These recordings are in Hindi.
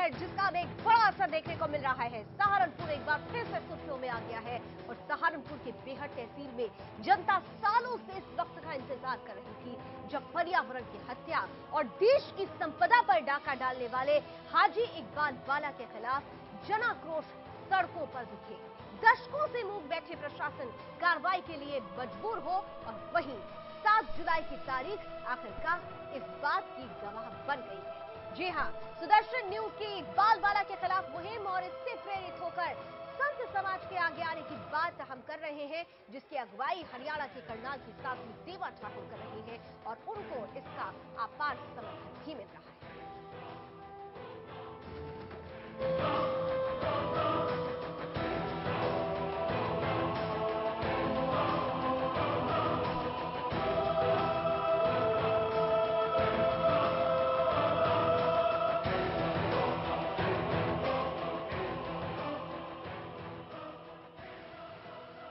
है जिसका अब एक बड़ा असर देखने को मिल रहा है। सहारनपुर एक बार फिर से सुर्खियों में आ गया है और सहारनपुर के बेहट तहसील में जनता सालों से इस वक्त का इंतजार कर रही थी जब पर्यावरण की हत्या और देश की संपदा पर डाका डालने वाले हाजी इकबाल वाला के खिलाफ जनाक्रोश सड़कों पर दिखे। दशकों से मूक बैठे प्रशासन कार्रवाई के लिए मजबूर हो और वहीं 7 जुलाई की तारीख आखिरकार इस बात की गवाह बन गई है। जी हां, सुदर्शन न्यूज की इकबाल वाला के खिलाफ मुहिम और इससे प्रेरित होकर संत समाज के आगे आने की बात हम कर रहे हैं, जिसकी अगुवाई हरियाणा के करनाल की साध्वी देवा ठाकुर कर रही है और उनको इसका अपार समर्थन भी मिल रहा है।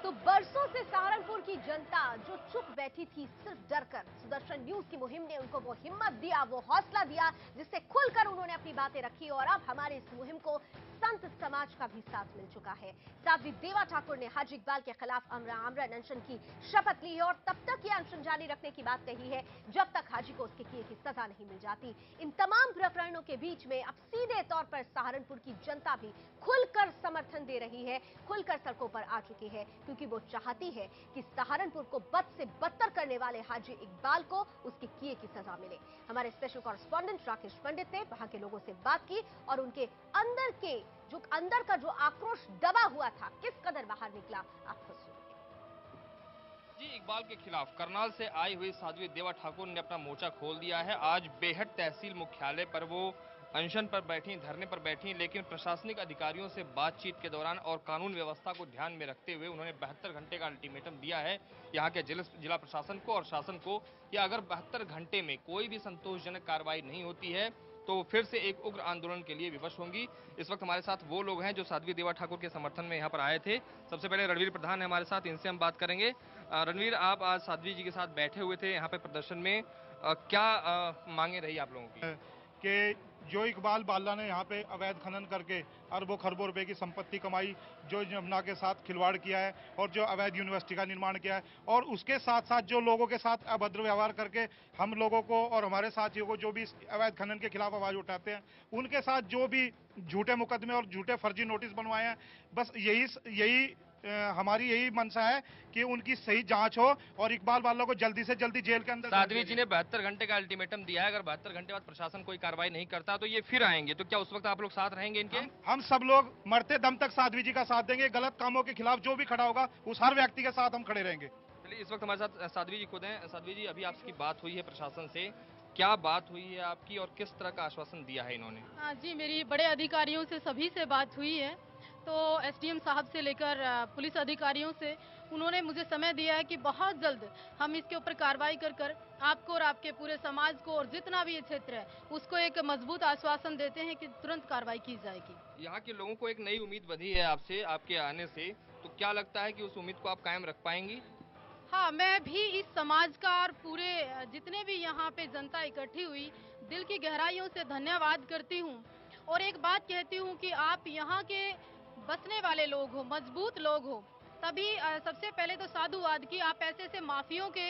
तो बरसों से सहारनपुर की जनता जो चुप बैठी थी सिर्फ डरकर, सुदर्शन न्यूज की मुहिम ने उनको वो हिम्मत दिया, वो हौसला दिया, जिससे खुलकर उन्होंने अपनी बातें रखी और अब हमारे इस मुहिम को संत समाज का भी साथ मिल चुका है। साध्वी देवा ठाकुर ने हाजी इकबाल के खिलाफ आमरण अनशन की शपथ ली है और तब तक ये अनशन जारी रखने की बात कही है जब तक हाजी को उसके किए की सजा नहीं मिल जाती। इन तमाम प्रकरणों के बीच में अब सीधे तौर पर सहारनपुर की जनता भी खुलकर समर्थन दे रही है, खुलकर सड़कों पर आ चुकी है, क्योंकि वो चाहती है कि सहारनपुर को बद से बदतर करने वाले हाजी इकबाल को उसके किए की सजा मिले। हमारे स्पेशल कॉरेस्पॉन्डेंट राकेश पंडित ने वहां के लोगों से बात की और उनके अंदर का जो आक्रोश दबा हुआ था किस कदर बाहर निकला, आप खुद सुनिए। जी, इकबाल के खिलाफ करनाल से आई हुई साध्वी देवा ठाकुर ने अपना मोर्चा खोल दिया है। आज बेहट तहसील मुख्यालय पर वो अनशन पर बैठी, धरने पर बैठी, लेकिन प्रशासनिक अधिकारियों से बातचीत के दौरान और कानून व्यवस्था को ध्यान में रखते हुए उन्होंने 72 घंटे का अल्टीमेटम दिया है यहाँ के जिला प्रशासन को और शासन को कि अगर 72 घंटे में कोई भी संतोषजनक कार्रवाई नहीं होती है तो फिर से एक उग्र आंदोलन के लिए विवश होंगी। इस वक्त हमारे साथ वो लोग हैं जो साध्वी देवा ठाकुर के समर्थन में यहाँ पर आए थे। सबसे पहले रणवीर प्रधान है हमारे साथ, इनसे हम बात करेंगे। रणवीर, आप आज साध्वी जी के साथ बैठे हुए थे यहाँ पे प्रदर्शन में, क्या मांगे रही आप लोगों की? कि जो इकबाल बाला ने यहाँ पे अवैध खनन करके अरबों खरबों रुपए की संपत्ति कमाई, जो यमुना के साथ खिलवाड़ किया है और जो अवैध यूनिवर्सिटी का निर्माण किया है और उसके साथ साथ जो लोगों के साथ अभद्र व्यवहार करके हम लोगों को और हमारे साथियों को जो भी अवैध खनन के खिलाफ आवाज उठाते हैं उनके साथ जो भी झूठे मुकदमे और झूठे फर्जी नोटिस बनवाए हैं, बस यही हमारी यही मंशा है कि उनकी सही जांच हो और इकबाल वालों को जल्दी से जल्दी जेल के अंदर। साध्वी जी ने 72 घंटे का अल्टीमेटम दिया है, अगर 72 घंटे बाद प्रशासन कोई कार्रवाई नहीं करता तो ये फिर आएंगे, तो क्या उस वक्त आप लोग साथ रहेंगे इनके? हम सब लोग मरते दम तक साध्वी जी का साथ देंगे। गलत कामों के खिलाफ जो भी खड़ा होगा उस हर व्यक्ति के साथ हम खड़े रहेंगे। चलिए, इस वक्त हमारे साथ साध्वी जी खुद हैं। साध्वी जी, अभी आपकी बात हुई है प्रशासन से, क्या बात हुई है आपकी और किस तरह का आश्वासन दिया है इन्होंने? हाँ जी, मेरी बड़े अधिकारियों से सभी से बात हुई है। तो एसडीएम साहब से लेकर पुलिस अधिकारियों से उन्होंने मुझे समय दिया है कि बहुत जल्द हम इसके ऊपर कार्रवाई कर आपको और आपके पूरे समाज को और जितना भी ये क्षेत्र है उसको एक मजबूत आश्वासन देते हैं कि तुरंत कार्रवाई की जाएगी। यहाँ के लोगों को एक नई उम्मीद बंधी है आपसे, आपके आने से, तो क्या लगता है कि उस उम्मीद को आप कायम रख पाएंगी? हाँ, मैं भी इस समाज का और पूरे जितने भी यहाँ पे जनता इकट्ठी हुई दिल की गहराइयों से धन्यवाद करती हूँ और एक बात कहती हूँ कि आप यहाँ के बसने वाले लोग हो, मजबूत लोग हो, तभी सबसे पहले तो साधुवाद कि आप ऐसे माफियों के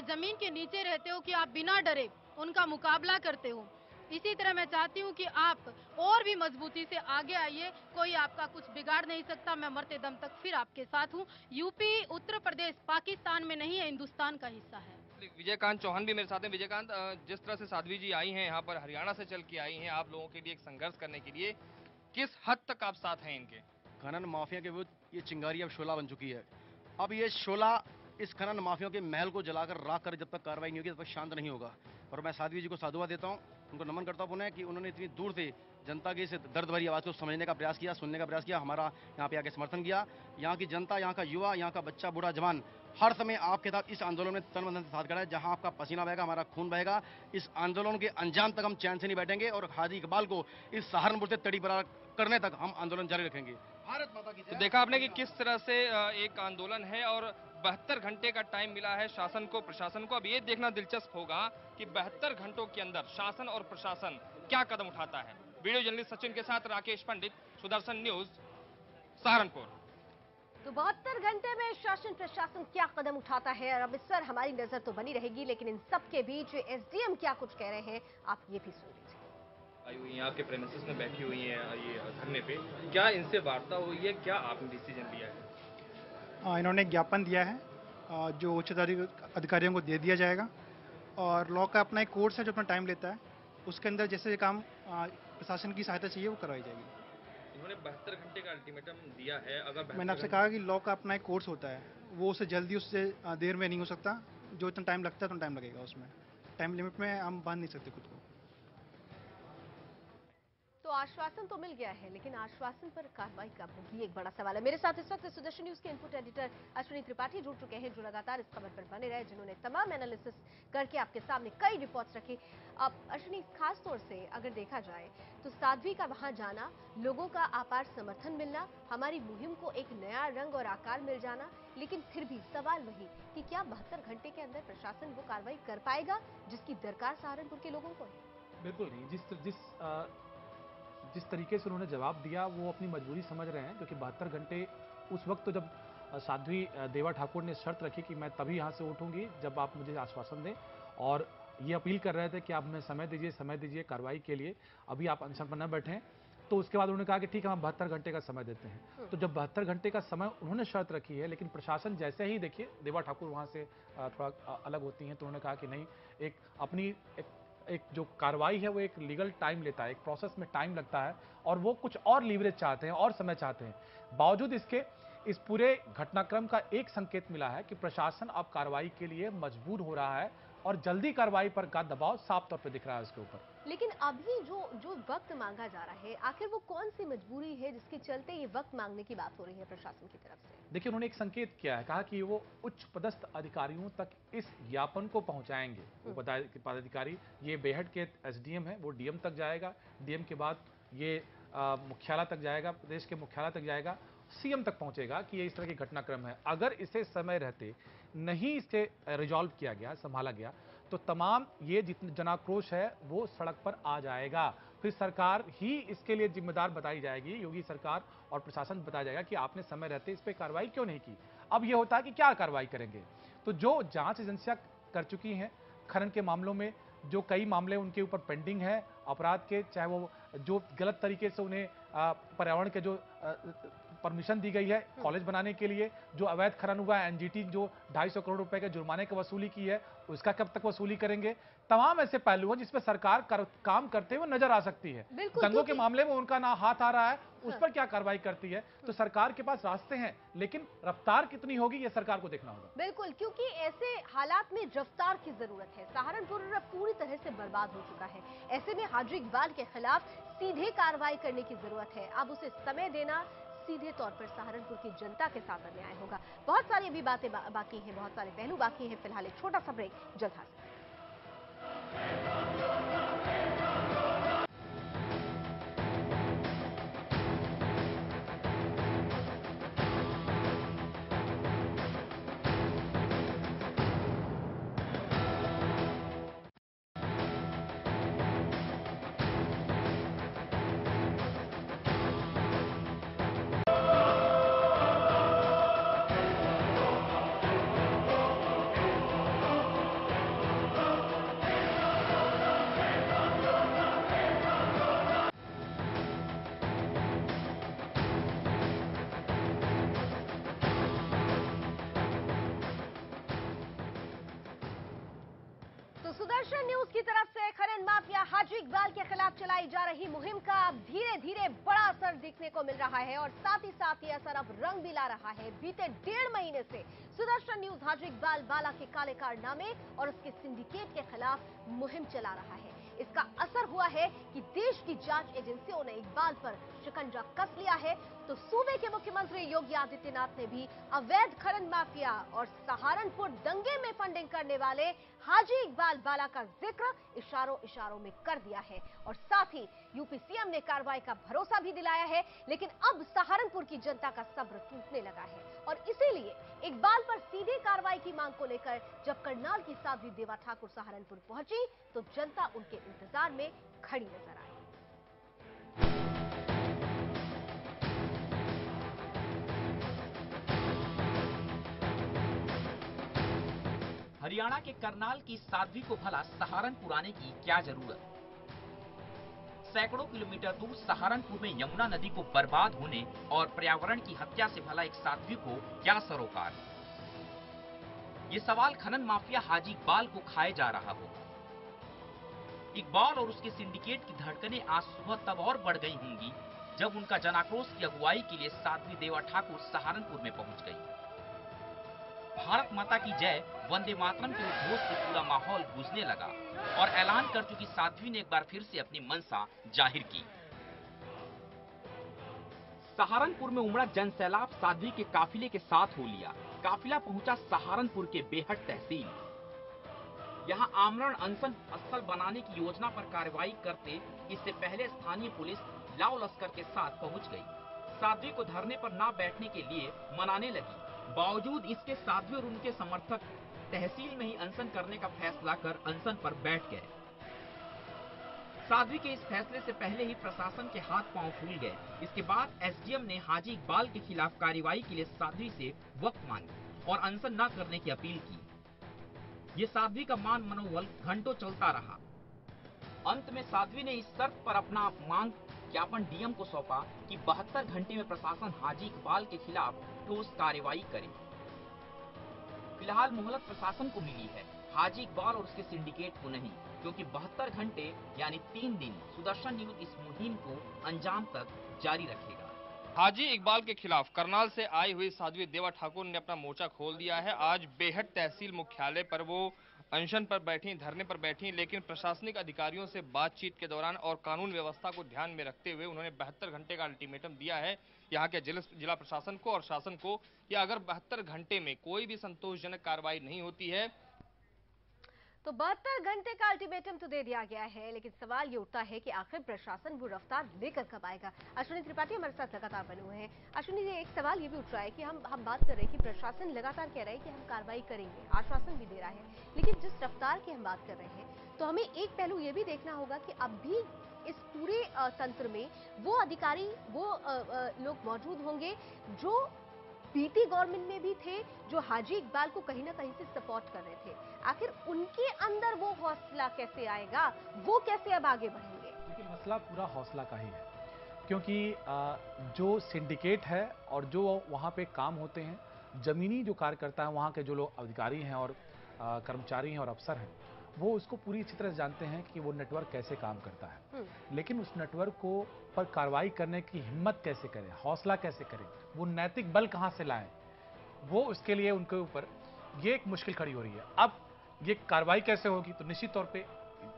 जमीन के नीचे रहते हो कि आप बिना डरे उनका मुकाबला करते हो। इसी तरह मैं चाहती हूँ कि आप और भी मजबूती से आगे आइए, कोई आपका कुछ बिगाड़ नहीं सकता। मैं मरते दम तक फिर आपके साथ हूँ। यूपी, उत्तर प्रदेश पाकिस्तान में नहीं है, हिंदुस्तान का हिस्सा है। विजयकांत चौहान भी मेरे साथ हैं। विजयकांत, जिस तरह से साध्वी जी आई हैं यहाँ पर, हरियाणा से चल के आई हैं आप लोगों के लिए एक संघर्ष करने के लिए, किस हद तक आप साथ हैं इनके? खनन माफिया के विरुद्ध ये चिंगारी अब शोला बन चुकी है। अब ये शोला इस खनन माफियों के महल को जलाकर राख कर जब तक कार्रवाई नहीं होगी तब तक शांत नहीं होगा। और मैं साध्वी जी को साधुवाद देता हूँ, उनको नमन करता हूँ पुनः कि उन्होंने इतनी दूर से जनता की इस दर्द भरी आवाज़ को समझने का प्रयास किया, सुनने का प्रयास किया, हमारा यहाँ पे आके समर्थन किया। यहाँ की जनता, यहाँ का युवा, यहाँ का बच्चा, बूढ़ा, जवान हर समय आपके साथ इस आंदोलन में तन मन धन से साथ खड़ा है। जहाँ आपका पसीना बहेगा, हमारा खून बहेगा। इस आंदोलन के अंजाम तक हम चैन से नहीं बैठेंगे और हाजी इकबाल को इस सहारनपुर से तड़ी बरार करने तक हम आंदोलन जारी रखेंगे। भारत माता की। तो देखा आपने कि किस तरह से एक आंदोलन है और 72 घंटे का टाइम मिला है शासन को, प्रशासन को। अब ये देखना दिलचस्प होगा कि 72 घंटों के अंदर शासन और प्रशासन क्या कदम उठाता है। वीडियो जर्नलिस्ट सचिन के साथ राकेश पंडित, सुदर्शन न्यूज, सहारनपुर। तो 72 घंटे में शासन प्रशासन क्या कदम उठाता है और अब इस पर हमारी नजर तो बनी रहेगी, लेकिन इन सब के बीच एसडीएम क्या कुछ कह रहे हैं आप ये भी सुन लीजिए। आई हुई यहाँ के प्रेमिसेस में बैठी हुई है ये धरने पे, क्या इनसे वार्ता हुई है, क्या आपने डिसीजन लिया है? इन्होंने एक ज्ञापन दिया है जो उच्च अधिकारियों को दे दिया जाएगा और लॉ का अपना एक कोर्स है जो अपना टाइम लेता है, उसके अंदर जैसे काम प्रशासन की सहायता चाहिए वो करवाई जाएगी। इन्होंने 72 घंटे का अल्टीमेटम दिया है। अगर मैंने आपसे कहा कि लॉ का अपना एक कोर्स होता है, वो उससे जल्दी उससे देर में नहीं हो सकता, जो इतना टाइम लगता है उतना टाइम लगेगा, उसमें टाइम लिमिट में हम बांध नहीं सकते खुद को। तो आश्वासन तो मिल गया है, लेकिन आश्वासन पर कार्रवाई कब होगी, एक बड़ा सवाल है। मेरे साथ इस वक्त सुदर्शन न्यूज के इनपुट एडिटर अश्विनी त्रिपाठी जुड़ चुके हैं, जो लगातार इस खबर पर बने रहे, जिन्होंने तमाम एनालिसिस करके आपके सामने कई रिपोर्ट्स रखी। अब अश्विनी, खास तौर से अगर देखा जाए तो साध्वी का वहां जाना, लोगों का अपार समर्थन मिलना, हमारी मुहिम को एक नया रंग और आकार मिल जाना, लेकिन फिर भी सवाल वही कि क्या 72 घंटे के अंदर प्रशासन वो कार्रवाई कर पाएगा जिसकी दरकार सहारनपुर के लोगों को है? बिल्कुल नहीं। जिस तरीके से उन्होंने जवाब दिया वो अपनी मजबूरी समझ रहे हैं, क्योंकि 72 घंटे उस वक्त तो जब साध्वी देवा ठाकुर ने शर्त रखी कि मैं तभी यहाँ से उठूंगी जब आप मुझे आश्वासन दें, और ये अपील कर रहे थे कि आप हमें समय दीजिए कार्रवाई के लिए, अभी आप अनशन पर न बैठें। तो उसके बाद उन्होंने कहा कि ठीक है, हम 72 घंटे का समय देते हैं। तो जब 72 घंटे का समय उन्होंने शर्त रखी है, लेकिन प्रशासन जैसे ही, देखिए देवा ठाकुर वहाँ से थोड़ा अलग होती हैं, तो उन्होंने कहा कि नहीं, एक जो कार्रवाई है वो एक लीगल टाइम लेता है, एक प्रोसेस में टाइम लगता है, और वो कुछ और लीवरेज चाहते हैं और समय चाहते हैं। बावजूद इसके इस पूरे घटनाक्रम का एक संकेत मिला है कि प्रशासन अब कार्रवाई के लिए मजबूर हो रहा है और जल्दी कार्रवाई पर का दबाव साफ तौर पर दिख रहा है उसके ऊपर। लेकिन अभी जो वक्त मांगा जा रहा है, आखिर वो कौन सी मजबूरी है जिसके चलते ये वक्त मांगने की बात हो रही है प्रशासन की तरफ से? देखिए, उन्होंने एक संकेत किया है, कहा कि वो उच्च पदस्थ अधिकारियों तक इस ज्ञापन को पहुंचाएंगे। वो पदाधिकारी, ये बेहट के एसडीएम है, वो डीएम तक जाएगा, डीएम के बाद ये मुख्यालय तक जाएगा, प्रदेश के मुख्यालय तक जाएगा, सीएम तक पहुंचेगा कि ये इस तरह की घटनाक्रम है। अगर इसे समय रहते नहीं इसे रिजॉल्व किया गया, संभाला गया, तो तमाम ये जितने जनाक्रोश है वो सड़क पर आ जाएगा। फिर सरकार ही इसके लिए जिम्मेदार बताई जाएगी, योगी सरकार और प्रशासन बताया जाएगा कि आपने समय रहते इस पे कार्रवाई क्यों नहीं की। अब ये होता है कि क्या कार्रवाई करेंगे। तो जो जांच एजेंसियां कर चुकी हैं खनन के मामलों में, जो कई मामले उनके ऊपर पेंडिंग है अपराध के, चाहे वो जो गलत तरीके से उन्हें पर्यावरण के जो परमिशन दी गई है कॉलेज बनाने के लिए, जो अवैध खनन हुआ है, एनजीटी जो 250 करोड़ रुपए के जुर्माने की वसूली की है, उसका कब तक वसूली करेंगे। तमाम ऐसे पहलू हैं जिसपे सरकार काम करते हुए नजर आ सकती है। दंगों के मामले में उनका ना हाथ आ रहा है, उस पर क्या कार्रवाई करती है। तो सरकार के पास रास्ते हैं, लेकिन रफ्तार कितनी होगी ये सरकार को देखना होगा। बिल्कुल, क्योंकि ऐसे हालात में रफ्तार की जरूरत है। सहारनपुर पूरी तरह से बर्बाद हो चुका है। ऐसे में हाजी इकबाल के खिलाफ सीधे कार्रवाई करने की जरूरत है। अब उसे समय देना सीधे तौर पर सहारनपुर की जनता के साथ अन्याय होगा। बहुत सारी अभी बातें बाकी हैं, बहुत सारे पहलू बाकी हैं। फिलहाल एक छोटा सा ब्रेक, जल्द हाजिर। सुदर्शन न्यूज की तरफ से खनन माफिया हाजी इकबाल के खिलाफ चलाई जा रही मुहिम का अब धीरे धीरे बड़ा असर दिखने को मिल रहा है और साथ ही साथ ये असर अब रंग भी ला रहा है। बीते 1.5 महीने से सुदर्शन न्यूज हाजी इकबाल बाला के काले कारनामे और उसके सिंडिकेट के खिलाफ मुहिम चला रहा है। इसका असर हुआ है कि देश की जांच एजेंसियों ने इकबाल पर शिकंजा कस लिया है। तो सूबे के मुख्यमंत्री योगी आदित्यनाथ ने भी अवैध खनन माफिया और सहारनपुर दंगे में फंडिंग करने वाले हाजी इकबाल बाला का जिक्र इशारों इशारों में कर दिया है और साथ ही यूपी सीएम ने कार्रवाई का भरोसा भी दिलाया है। लेकिन अब सहारनपुर की जनता का सब्र टूटने लगा है और इसीलिए इकबाल पर सीधे कार्रवाई की मांग को लेकर जब करनाल की साध्वी देवा ठाकुर सहारनपुर पहुंची तो जनता उनके इंतजार में खड़ी नजर आई। हरियाणा के करनाल की साध्वी को भला सहारनपुर आने की क्या जरूरत। सैकड़ों किलोमीटर दूर सहारनपुर में यमुना नदी को बर्बाद होने और पर्यावरण की हत्या से भला एक साध्वी को क्या सरोकार। ये सवाल खनन माफिया हाजी इकबाल को खाए जा रहा होगा। इकबाल और उसके सिंडिकेट की धड़कनें आज सुबह तब और बढ़ गई होंगी जब उनका जनाक्रोश की अगुवाई के लिए साध्वी देवा ठाकुर सहारनपुर में पहुंच गई। भारत माता की जय, वंदे मातरम के उद्घोष से पूरा माहौल गूंजने लगा और ऐलान कर चुकी साध्वी ने एक बार फिर से अपनी मंशा जाहिर की। सहारनपुर में उमड़ा जनसैलाब साध्वी के काफिले के साथ हो लिया। काफिला पहुंचा सहारनपुर के बेहट तहसील। यहां आमरण अनशन स्थल बनाने की योजना पर कार्रवाई करते इससे पहले स्थानीय पुलिस लाव लश्कर के साथ पहुंच गई। साध्वी को धरने पर ना बैठने के लिए मनाने लगी। बावजूद इसके साध्वी और उनके समर्थक तहसील में ही अनशन करने का फैसला कर अनशन पर बैठ गए। साध्वी के इस फैसले से पहले ही प्रशासन के हाथ पांव फूल गए। इसके बाद एसडीएम ने हाजी इकबाल के खिलाफ कार्रवाई के लिए साध्वी से वक्त मांगी और अनशन न करने की अपील की। ये साध्वी का मान मनोबल घंटों चलता रहा। अंत में साध्वी ने इस शर्त पर अपना मांग ज्ञापन डीएम को सौंपा कि 72 घंटे में प्रशासन हाजी इकबाल के खिलाफ ठोस कार्रवाई करे। फिलहाल मोहलत प्रशासन को मिली है, हाजी इकबाल और उसके सिंडिकेट को नहीं, क्योंकि 72 घंटे यानी 3 दिन सुदर्शन न्यूज इस मुहिम को अंजाम तक जारी रखेगा। हाजी इकबाल के खिलाफ करनाल से आई हुई साध्वी देवा ठाकुर ने अपना मोर्चा खोल दिया है। आज बेहट तहसील मुख्यालय पर वो अनशन पर बैठी, धरने पर बैठी, लेकिन प्रशासनिक अधिकारियों से बातचीत के दौरान और कानून व्यवस्था को ध्यान में रखते हुए उन्होंने 72 घंटे का अल्टीमेटम दिया है यहाँ के जिला प्रशासन को और शासन को कि अगर 72 घंटे में कोई भी संतोषजनक कार्रवाई नहीं होती है तो 72 घंटे का अल्टीमेटम तो दे दिया गया है, लेकिन सवाल ये उठता है कि आखिर प्रशासन वो रफ्तार लेकर कब आएगा। अश्विनी त्रिपाठी हमारे साथ लगातार बने हुए हैं। अश्विनी, ये एक सवाल ये भी उठ रहा है कि हम बात कर रहे हैं कि प्रशासन लगातार कह रहा है कि हम कार्रवाई करेंगे, आश्वासन भी दे रहा है, लेकिन जिस रफ्तार की हम बात कर रहे हैं तो हमें एक पहलू ये भी देखना होगा कि अब भी इस पूरे तंत्र में वो अधिकारी, वो लोग मौजूद होंगे जो बीती गवर्नमेंट में भी थे, जो हाजी इकबाल को कहीं ना कहीं से सपोर्ट कर रहे थे। आखिर उनके अंदर वो हौसला कैसे आएगा, वो कैसे अब आगे बढ़ेंगे? देखिए, मसला पूरा हौसला का ही है, क्योंकि जो सिंडिकेट है और जो वहाँ पे काम होते हैं, जमीनी जो कार्यकर्ता हैं, वहाँ के जो लोग अधिकारी हैं और कर्मचारी हैं और अफसर हैं, वो उसको पूरी अच्छी तरह जानते हैं कि वो नेटवर्क कैसे काम करता है। लेकिन उस नेटवर्क को पर कार्रवाई करने की हिम्मत कैसे करें, हौसला कैसे करें, वो नैतिक बल कहां से लाएं, वो उसके लिए उनके ऊपर ये एक मुश्किल खड़ी हो रही है। अब ये कार्रवाई कैसे होगी, तो निश्चित तौर पे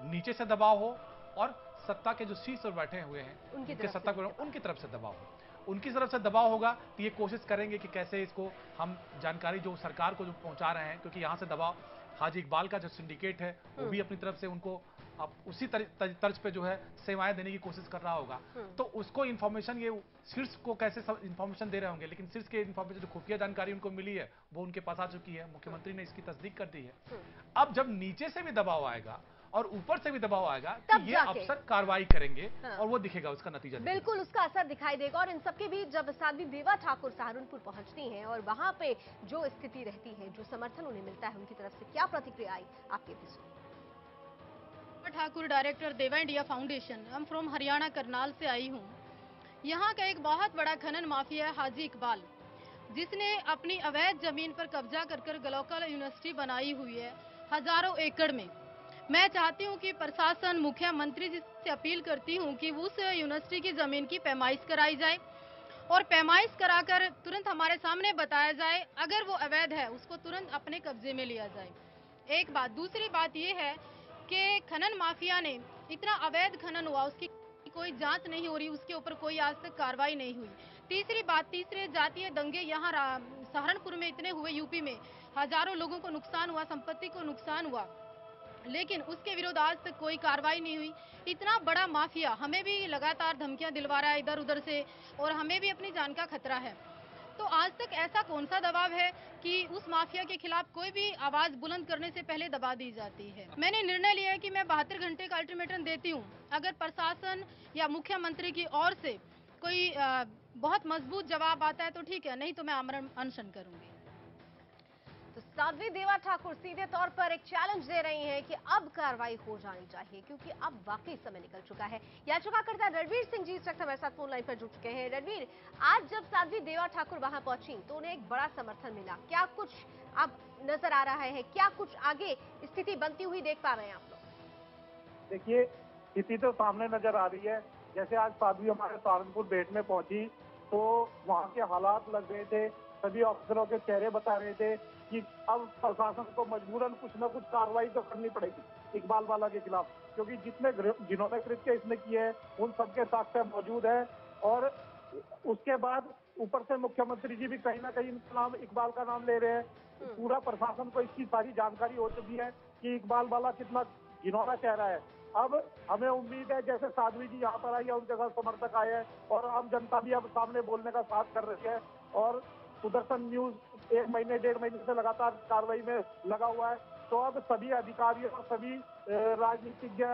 नीचे से दबाव हो और सत्ता के जो शीर्ष पर बैठे हुए हैं उनके सत्ता को उनकी तरफ से दबाव हो। उनकी तरफ से दबाव होगा तो ये कोशिश करेंगे कि कैसे इसको हम जानकारी जो सरकार को जो पहुंचा रहे हैं, क्योंकि यहाँ से दबाव हाजी इकबाल का जो सिंडिकेट है वो भी अपनी तरफ से उनको अब उसी तर्ज पे जो है सेवाएं देने की कोशिश कर रहा होगा। तो उसको इन्फॉर्मेशन, ये शीर्ष को कैसे इन्फॉर्मेशन दे रहे होंगे, लेकिन शीर्ष के इन्फॉर्मेशन जो खुफिया जानकारी उनको मिली है वो उनके पास आ चुकी है। मुख्यमंत्री ने इसकी तस्दीक कर दी है। अब जब नीचे से भी दबाव आएगा और ऊपर से भी दबाव आएगा तो ये अफसर कार्रवाई करेंगे और वो दिखेगा, उसका नतीजा बिल्कुल उसका असर दिखाई देगा। और इन सबके बीच जब साध्वी देवा ठाकुर सहारनपुर पहुंचती हैं और वहां पे जो स्थिति रहती है, जो समर्थन उन्हें मिलता है, उनकी तरफ से क्या प्रतिक्रिया आई, आपके भी सुनिए। ठाकुर, डायरेक्टर देवा इंडिया फाउंडेशन। हम फ्रॉम हरियाणा करनाल से आई हूँ। यहाँ का एक बहुत बड़ा खनन माफिया है हाजी इकबाल, जिसने अपनी अवैध जमीन पर कब्जा कर ग्लोबल यूनिवर्सिटी बनाई हुई है हजारों एकड़ में। मैं चाहती हूँ कि प्रशासन, मुख्यमंत्री जी से अपील करती हूँ कि उस यूनिवर्सिटी की जमीन की पैमाइश कराई जाए और पैमाइश कराकर तुरंत हमारे सामने बताया जाए, अगर वो अवैध है उसको तुरंत अपने कब्जे में लिया जाए। एक बात। दूसरी बात ये है कि खनन माफिया ने इतना अवैध खनन हुआ, उसकी कोई जांच नहीं हो रही, उसके ऊपर कोई आज तक कार्रवाई नहीं हुई। तीसरी बात, तीसरे जातीय दंगे यहाँ सहारनपुर में इतने हुए, यूपी में हजारों लोगों को नुकसान हुआ, संपत्ति को नुकसान हुआ, लेकिन उसके विरुद्ध आज तक कोई कार्रवाई नहीं हुई। इतना बड़ा माफिया हमें भी लगातार धमकियां दिलवा रहा है इधर उधर से, और हमें भी अपनी जान का खतरा है। तो आज तक ऐसा कौन सा दबाव है कि उस माफिया के खिलाफ कोई भी आवाज बुलंद करने से पहले दबा दी जाती है। मैंने निर्णय लिया है कि मैं 72 घंटे का अल्टीमेटम देती हूँ। अगर प्रशासन या मुख्यमंत्री की ओर से कोई बहुत मजबूत जवाब आता है तो ठीक है, नहीं तो मैं आमरण अनशन करूंगी। तो साध्वी देवा ठाकुर सीधे तौर पर एक चैलेंज दे रही हैं कि अब कार्रवाई हो जानी चाहिए, क्योंकि अब वाकई समय निकल चुका है। याचिकाकर्ता रणवीर सिंह जी इस वक्त हमारे साथ फोन लाइन पर जुड़ चुके हैं। रणवीर, आज जब साध्वी देवा ठाकुर वहां पहुंची तो उन्हें एक बड़ा समर्थन मिला, क्या कुछ अब नजर आ रहा है, क्या कुछ आगे स्थिति बनती हुई देख पा रहे हैं आप लोग? देखिए, स्थिति तो सामने नजर आ रही है। जैसे आज साध्वी हमारे सहारनपुर बेट में पहुंची तो वहां के हालात लग रहे थे, सभी अफसरों के चेहरे बता रहे थे कि अब प्रशासन को मजबूरन कुछ न कुछ कार्रवाई तो करनी पड़ेगी इकबाल बाला के खिलाफ, क्योंकि जिन्होंने कृत्य इसने किए हैं उन सबके साक्ष्य मौजूद है। और उसके बाद ऊपर से मुख्यमंत्री जी भी कहीं ना कहीं इनका नाम, इकबाल का नाम ले रहे हैं। पूरा प्रशासन को इसकी सारी जानकारी हो चुकी है कि इकबाल बाला कितना घिनौना चेहरा है। अब हमें उम्मीद है, जैसे साध्वी जी यहाँ पर आई है, उनके साथ समर्थक आए हैं और आम जनता भी अब सामने बोलने का साथ कर रही है। और सुदर्शन न्यूज 1 महीने 1.5 महीने से लगातार कार्रवाई में लगा हुआ है। तो अब सभी अधिकारियों और सभी राजनीतिज्ञ,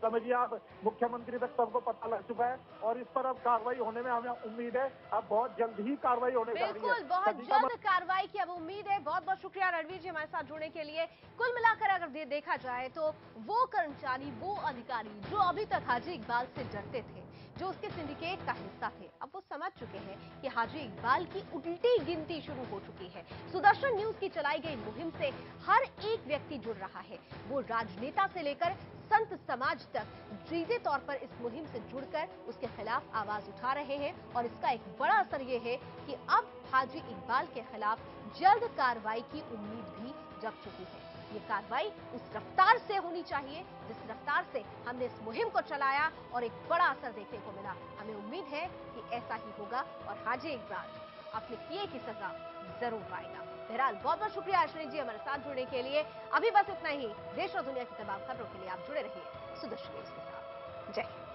समझिए आप, मुख्यमंत्री तक सबको पता लग चुका है और इस पर अब कार्रवाई होने में हमें उम्मीद है अब बहुत जल्द ही कार्रवाई होने जा रही है। बिल्कुल, बहुत जल्द कार्रवाई की अब उम्मीद है। बहुत बहुत शुक्रिया रणवीर जी हमारे साथ जुड़ने के लिए। कुल मिलाकर अगर देखा जाए तो वो कर्मचारी, वो अधिकारी जो अभी तक हाजी इकबाल से डरते थे, जो उसके सिंडिकेट का हिस्सा थे, अब वो समझ चुके हैं कि हाजी इकबाल की उल्टी गिनती शुरू हो चुकी है। सुदर्शन न्यूज की चलाई गई मुहिम से हर एक व्यक्ति जुड़ रहा है, वो राजनेता से लेकर संत समाज तक सीधे तौर पर इस मुहिम से जुड़कर उसके खिलाफ आवाज उठा रहे हैं। और इसका एक बड़ा असर ये है कि अब हाजी इकबाल के खिलाफ जल्द कार्रवाई की उम्मीद भी जग चुकी है। ये कार्रवाई उस रफ्तार से होनी चाहिए जिस रफ्तार से हमने इस मुहिम को चलाया और एक बड़ा असर देखने को मिला। हमें उम्मीद है कि ऐसा ही होगा और हाजी इकबाल अपने किए की सजा जरूर पाएगा। बहरहाल बहुत बहुत शुक्रिया अश्विनी जी हमारे साथ जुड़ने के लिए। अभी बस इतना ही। देश और दुनिया की तमाम खबरों के लिए आप जुड़े रहिए सुदर्शन न्यूज के साथ। जय हिंद।